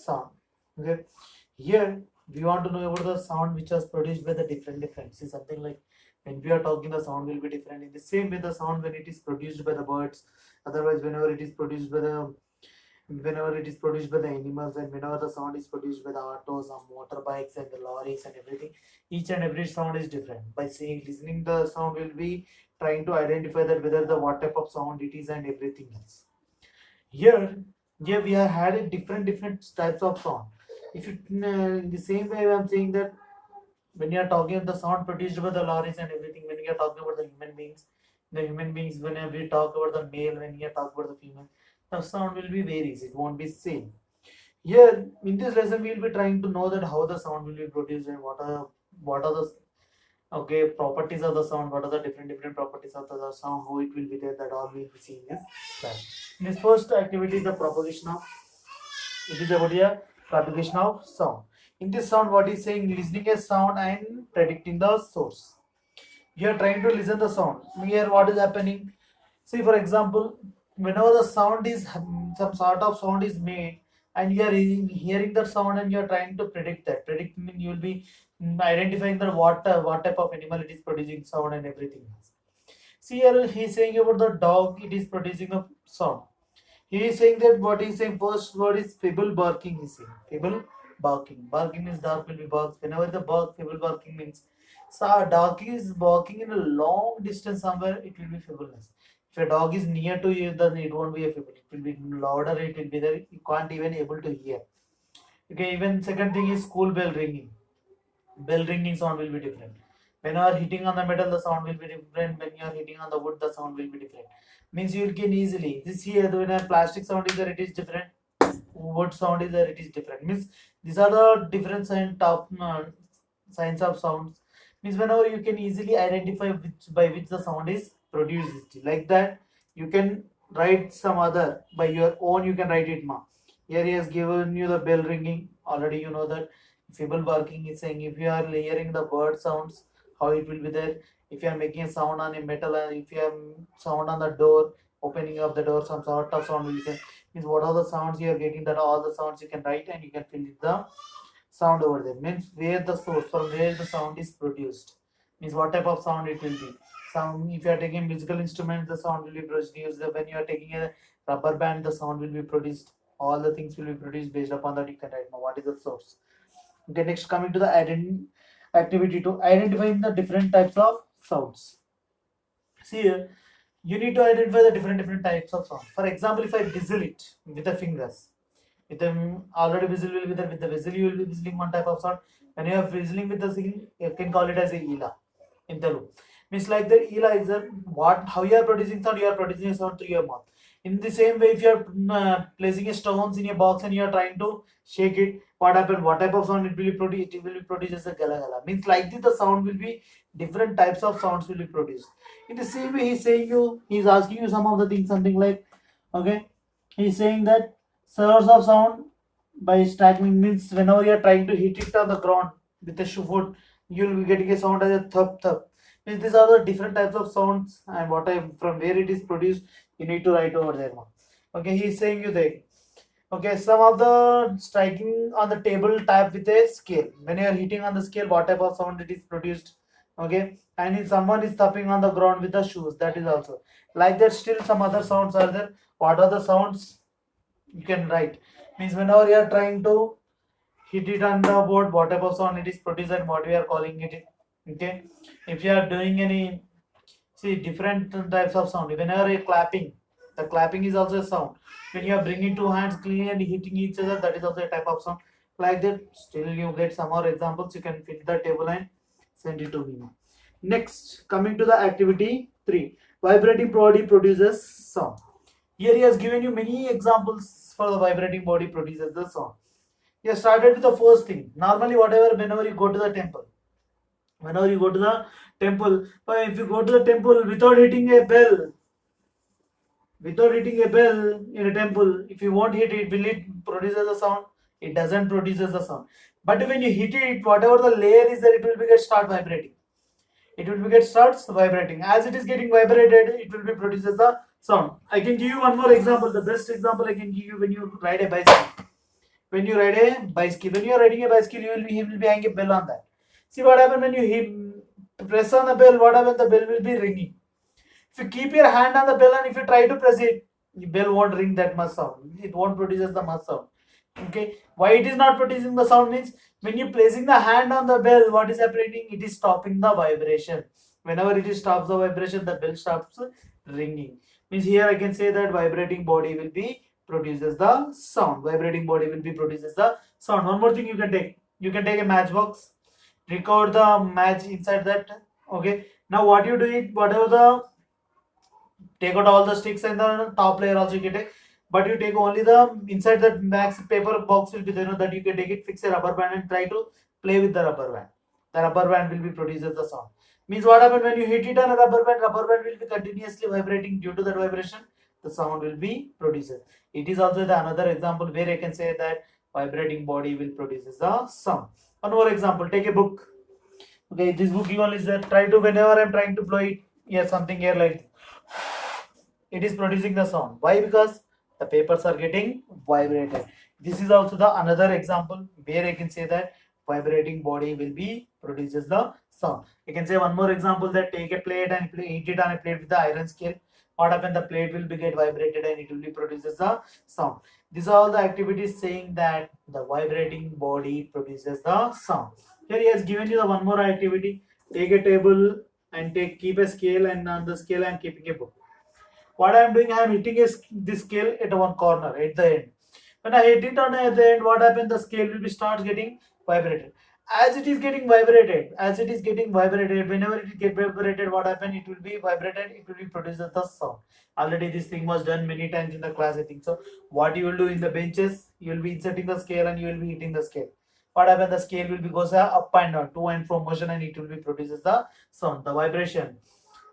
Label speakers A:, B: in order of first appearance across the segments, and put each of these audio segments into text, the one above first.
A: sound. Okay, here we want to know about the sound which was produced by the different. See, something like when we are talking, the sound will be different. In the same way, the sound when it is produced by the birds, otherwise whenever it is produced by the animals, and whenever the sound is produced by the autos or motorbikes and the lorries and everything, each and every sound is different. By seeing listening the sound, will be trying to identify that whether the what type of sound it is and everything else. Here here we have had a different types of sound. If you in the same way I'm saying that when you are talking of the sound produced by the lorries and everything, when you are talking about the human beings, whenever we talk about the male, when you are talking about the female, the sound will be varies, it won't be same. Here in this lesson we will be trying to know that how the sound will be produced and what are the okay properties of the sound, what are the different properties of the sound, how it will be there, that all we will be seeing in this class. In this first activity, the proposition of it is about a propagation of sound. In this sound, what is saying? Listening a sound and predicting the source. You are trying to listen the sound. Here, what is happening? See, for example, whenever the sound is some sort of sound is made, and you are hearing that sound, and you are trying to predict that. Predict mean you will be identifying that what type of animal it is producing sound and everything else. See here, he is saying about the dog. It is producing a sound. He is saying that what he is saying first word is feeble barking. He is saying feeble barking. Barking means dog will be barks. Whenever the bark, feeble barking means so a dog is walking in a long distance somewhere, it will be feebleness. If a dog is near to you, then it won't be a feeble. It will be louder. It will be there. You can't even able to hear. Okay. Even second thing is school bell ringing. Bell ringing sound will be different. When you are hitting on the metal, the sound will be different. When you are hitting on the wood, the sound will be different. Means you can easily this here when a plastic sound is there, it is different. Wood sound is there, it is different. Means these are the different signs of sounds. Means whenever you can easily identify which by which the sound is produced. Like that, you can write some other by your own. You can write it ma. Here he has given you the bell ringing. Already you know that feeble barking is saying if you are hearing the bird sounds, how it will be there. If you are making a sound on a metal, and if you have sound on the door, opening of the door, some sort of sound will be there. Means what are the sounds you are getting, that all the sounds you can write and you can fill in the sound over there. Means where the source, from where the sound is produced. Means what type of sound it will be. Sound, if you are taking musical instruments, the sound will be produced. When you are taking a rubber band, the sound will be produced. All the things will be produced based upon that you can write now what is the source. Okay, next coming to the activity to identifying the different types of sounds. See here, you need to identify the different types of sound. For example, if I whistle it with the fingers, with them already whistle will be there. With the whistle, you will be whistling one type of sound. When you are whistling with the singing, you can call it as a ila in Telugu. Means like the ila is a what how you are producing sound, you are producing a sound through your mouth. In the same way, if you are placing a stones in a box and you are trying to shake it, what happened? What type of sound it will be produced? It will be produced as a gala gala. Means like this, the sound will be different types of sounds will be produced. In the same way, he's saying you, he's asking you some of the things, something like, okay, he's saying that source of sound by stacking means whenever you are trying to hit it on the ground with a shoe foot, you will be getting a sound as a thup thup. Means these are the different types of sounds, and what I from where it is produced, you need to write over there. Okay, he is saying you there. Okay, some of the striking on the table type with a scale. When you are hitting on the scale, what type of sound it is produced? Okay, and if someone is tapping on the ground with the shoes, that is also like that. Still, some other sounds are there. What are the sounds you can write? Means whenever you are trying to hit it on the board, what type of sound it is produced and what we are calling it. Okay, if you are doing any see different types of sound. Whenever you're clapping, the clapping is also a sound. When you are bringing two hands clean and hitting each other, that is also a type of sound. Like that, still you get some more examples. You can fill the table and send it to me. Next, coming to the activity 3, vibrating body produces sound. Here he has given you many examples for the vibrating body produces the sound. He has started with the first thing. Normally, whenever you go to the temple, whenever you go to the temple, but if you go to the temple without hitting a bell in a temple, if you won't hit it, will it produces a sound? It doesn't produces the sound. But when you hit it, whatever the layer is there, it will be get start vibrating. It will be get starts vibrating. As it is getting vibrated, it will be produces a sound. I can give you one more example. The best example I can give you when you ride a bicycle. When you ride a bicycle, when you are riding a bicycle, he will be having a bell on that. See what happens when you press on the bell, what happens? The bell will be ringing. If you keep your hand on the bell and if you try to press it, the bell won't ring that much sound. It won't produce the much sound. Okay. Why it is not producing the sound means when you placing the hand on the bell, what is happening? It is stopping the vibration. Whenever it is stops the vibration, the bell stops ringing. Means here I can say that vibrating body will be produces the sound. Vibrating body will be produces the sound. One more thing you can take. You can take a matchbox, record the match inside that. Okay. Now what you do it, whatever the take out all the sticks and the top layer also you can take, but you take only the inside that max paper box will be there, that you can take it, fix a rubber band and try to play with the rubber band. The rubber band will be produces the sound. Means what happens when you hit it on a rubber band will be continuously vibrating. Due to that vibration, the sound will be produced. It is also the another example where I can say that vibrating body will produces the sound. One more example, take a book. Okay, this book even is that try to, whenever I'm trying to blow it, yeah, something here like it is producing the sound. Why? Because the papers are getting vibrated. This is also the another example where I can say that vibrating body will be produces the sound. I can say one more example, that take a plate and heat it on a plate with the iron scale. What happens? The plate will be get vibrated and it will be produces the sound. These are all the activities saying that the vibrating body produces the sound. Here he has given you the one more activity. Take a table and keep a scale, and on the scale I am keeping a book. What I am doing, I am hitting this scale at one corner at the end. When I hit it on at the end, what happens? The scale will be start getting vibrated. As it is getting vibrated, whenever it get vibrated, what happens? It will be vibrated. It will be produces the sound. Already this thing was done many times in the class, I think so. What you will do in the benches, you will be inserting the scale and you will be hitting the scale. What happens? The scale will be goes up and down, to and from motion, and it will be produces the sound, the vibration.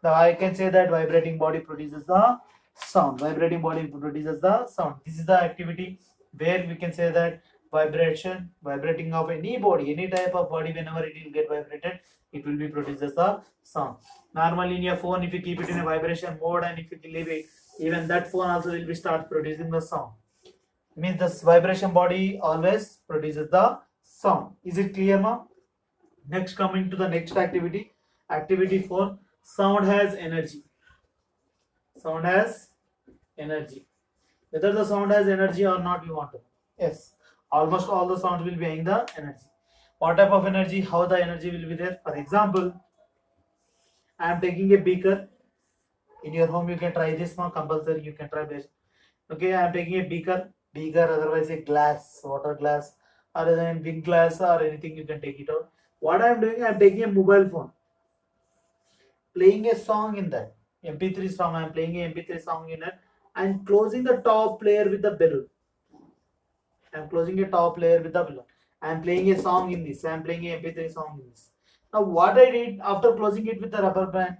A: The I can say that vibrating body produces the sound. Vibrating body produces the sound. This is the activity where we can say that vibrating of any body, any type of body, whenever it will get vibrated, it will be produces the sound. Normally in your phone, if you keep it in a vibration mode and if you leave it, even that phone also will be start producing the sound. Means this vibration body always produces the sound. Is it clear now? Next, coming to the next activity, activity 4. Sound has energy. Sound has energy. Whether the sound has energy or not, you want to. Yes. Almost all the sounds will be having the energy. What type of energy? How the energy will be there? For example, I am taking a beaker. In your home, you can try this one. Compulsory, you can try this. Okay, I am taking a beaker, otherwise a glass, water glass, other than big glass or anything, you can take it out. What I am doing, I am taking a mobile phone, playing a song in that MP3 song. I am playing a MP3 song in it and closing the top layer with the balloon. I am closing a top layer with the balloon. I am playing a song in this. I am playing a MP3 song in this. Now what I did after closing it with the rubber band,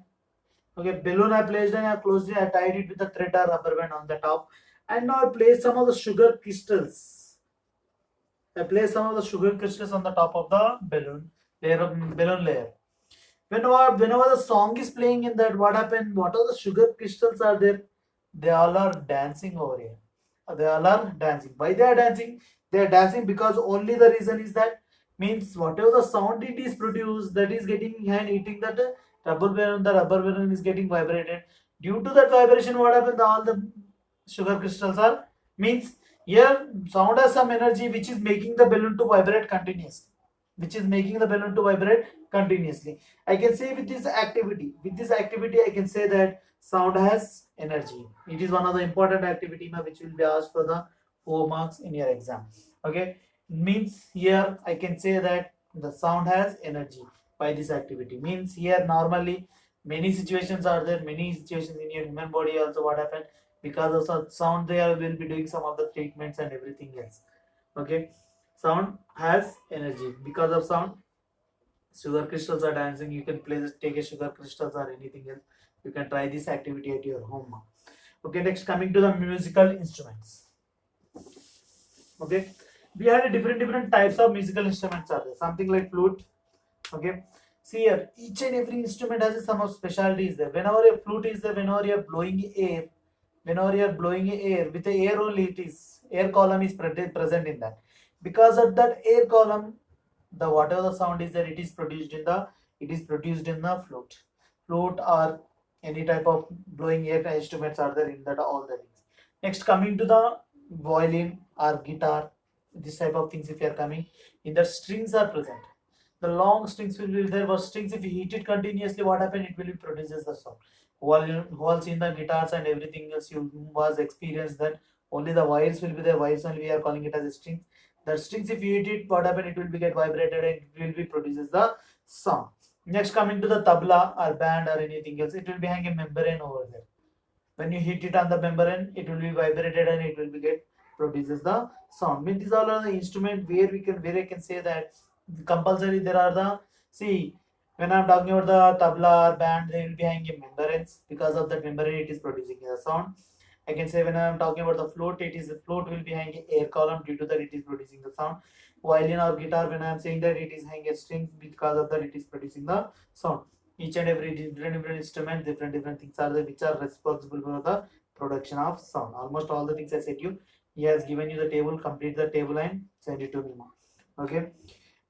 A: okay, balloon I placed and I closed it. I tied it with the thread or rubber band on the top, and now I placed some of the sugar crystals. I placed some of the sugar crystals on the top of the balloon layer. Whenever the song is playing in that, what happened? What are the sugar crystals are there? They all are dancing over here. They all are dancing. Why they are dancing? They are dancing because only the reason is that, means whatever the sound it is produced, that is getting and hitting that rubber balloon. The rubber balloon is getting vibrated. Due to that vibration, what happened? All the sugar crystals are, means here sound has some energy which is making the balloon to vibrate continuously. I can say with this activity, I can say that sound has energy. It is one of the important activity which will be asked for the 4 marks in your exam. Okay, means here I can say that the sound has energy by this activity. Means here normally many situations are there, many situations in your human body also. What happened? Because of sound, they will be doing some of the treatments and everything else. Okay, sound has energy. Because of sound, sugar crystals are dancing. You can take a sugar crystals or anything else. You can try this activity at your home. Okay, next, coming to the musical instruments. Okay, we had different types of musical instruments are there. Something like flute. Okay, see here, each and every instrument has some of specialties there. Whenever a flute is there, whenever you are blowing air with the air only, it is air column is present in that. Because of that air column, the whatever the sound is there, it is produced in the flute or any type of blowing air instruments are there in that all the things. Next, coming to the violin or guitar, this type of things if you are coming, in the strings are present. The long strings will be there, but strings if you heat it continuously, what happen? It will be produces the sound. While in the guitars and everything else, you was experienced that only the wires will be there. Wires only we are calling it as a string. The strings if you hit it, what happen? It will be get vibrated and it will be produces the sound. Next, coming to the tabla or band or anything else, it will be having a membrane over there. When you hit it on the membrane, it will be vibrated and it will be get produces the sound. Means these all are the instrument where I can say that compulsory there are the see when I'm talking about the tabla or band, they will be having a membranes. Because of that membrane, it is producing a sound. I can say when I'm talking about the float, it is the float will be having air column, due to that it is producing the sound. Violin or guitar, when I'm saying that it is having a string, because of that it is producing the sound. Each and every different instrument, different things are there which are responsible for the production of sound. Almost all the things I said you. He has given you the table. Complete the table and send it to me now. Okay.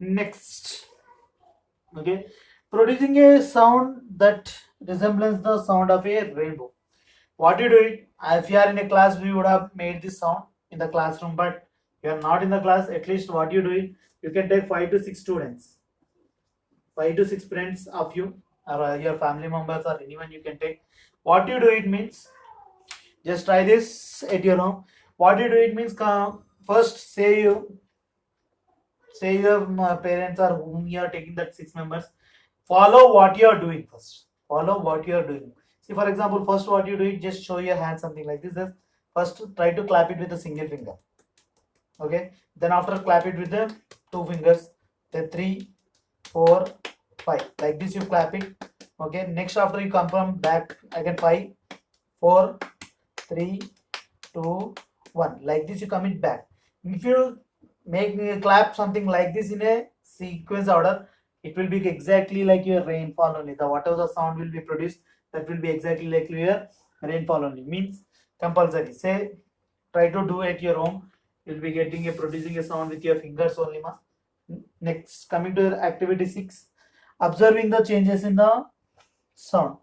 A: Next. Okay. Producing a sound that resembles the sound of a rainbow. What you do it? If you are in a class, we would have made this sound in the classroom, but you are not in the class. At least what you do it? You can take 5 to 6 students, 5 to 6 friends of you, or your family members, or anyone you can take. What you do it means, just try this at your home. What you do it means, first say your parents or whom you are taking that 6 members. Follow what you are doing first. Follow what you are doing. See, for example, first what you do is just show your hand something like this. Then first try to clap it with a single finger. Okay. Then after clap it with the 2 fingers. Then 3, 4, 5. Like this you clap it. Okay. Next after you come from back again 5, 4, 3, 2, 1. Like this you come it back. If you make me clap something like this in a sequence order, it will be exactly like your rainfall only. The whatever the sound will be produced, that will be exactly like your rainfall only. Means compulsory. Say try to do at your home. You'll be getting a producing a sound with your fingers only. Next, coming to activity 6, observing the changes in the sound.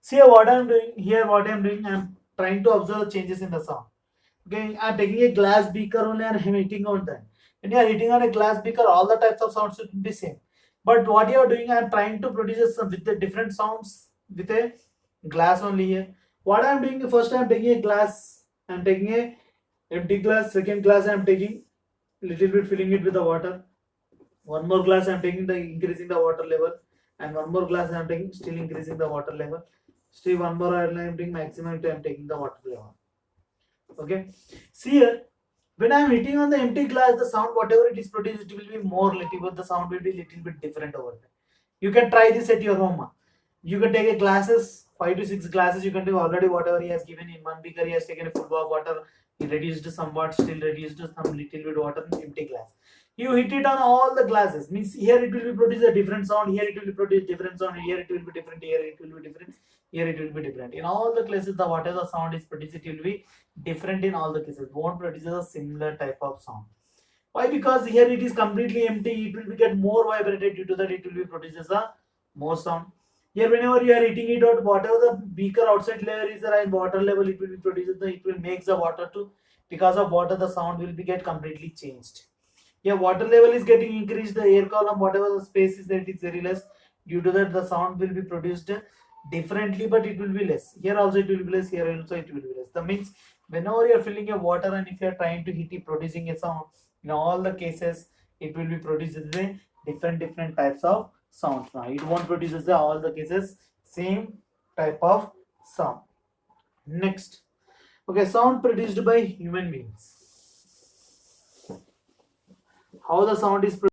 A: See what I'm doing here. What I'm doing, I'm trying to observe changes in the sound. Okay, I'm taking a glass beaker only and I'm hitting on that. When you are hitting on a glass beaker, all the types of sounds should be same. But what you are doing, I'm trying to produce some with the different sounds with a glass only here. What I'm doing, first I'm taking a glass, I'm taking a empty glass, second glass I'm taking little bit filling it with the water. One more glass I'm taking the increasing the water level, and one more glass I'm taking still increasing the water level. Still one more I'm taking maximum time taking the water level. Okay. See here, when I'm hitting on the empty glass, the sound whatever it is produced, it will be more little, but the sound will be little bit different over there. You can try this at your home. You can take a glasses, 5 to 6 glasses. You can do already whatever he has given in one beaker. He has taken a full of water. He reduced somewhat, still reduced some little bit water in empty glass. You hit it on all the glasses. Means here it will be produce a different sound. Here it will be produce different sound. Here it will be different. Here it will be different. Here it will be different. In all the cases, the whatever the sound is produced, it will be different in all the cases. Won't produce a similar type of sound. Why? Because here it is completely empty. It will be get more vibrated. Due to that, it will be produces a more sound. Here, whenever you are eating it out, whatever the beaker outside layer is there and water level, it will be produces the it will make the water to, because of water the sound will be get completely changed. Yeah, water level is getting increased, the air column, whatever the space is there, it is very less. Due to that, the sound will be produced differently, but it will be less. Here also it will be less, here also it will be less. That means whenever you are filling a water and if you are trying to hit it producing a sound, in all the cases, it will be producing the different types of sounds. Now it won't produce the all the cases same type of sound. Next, okay, sound produced by human beings. How the sound is produced?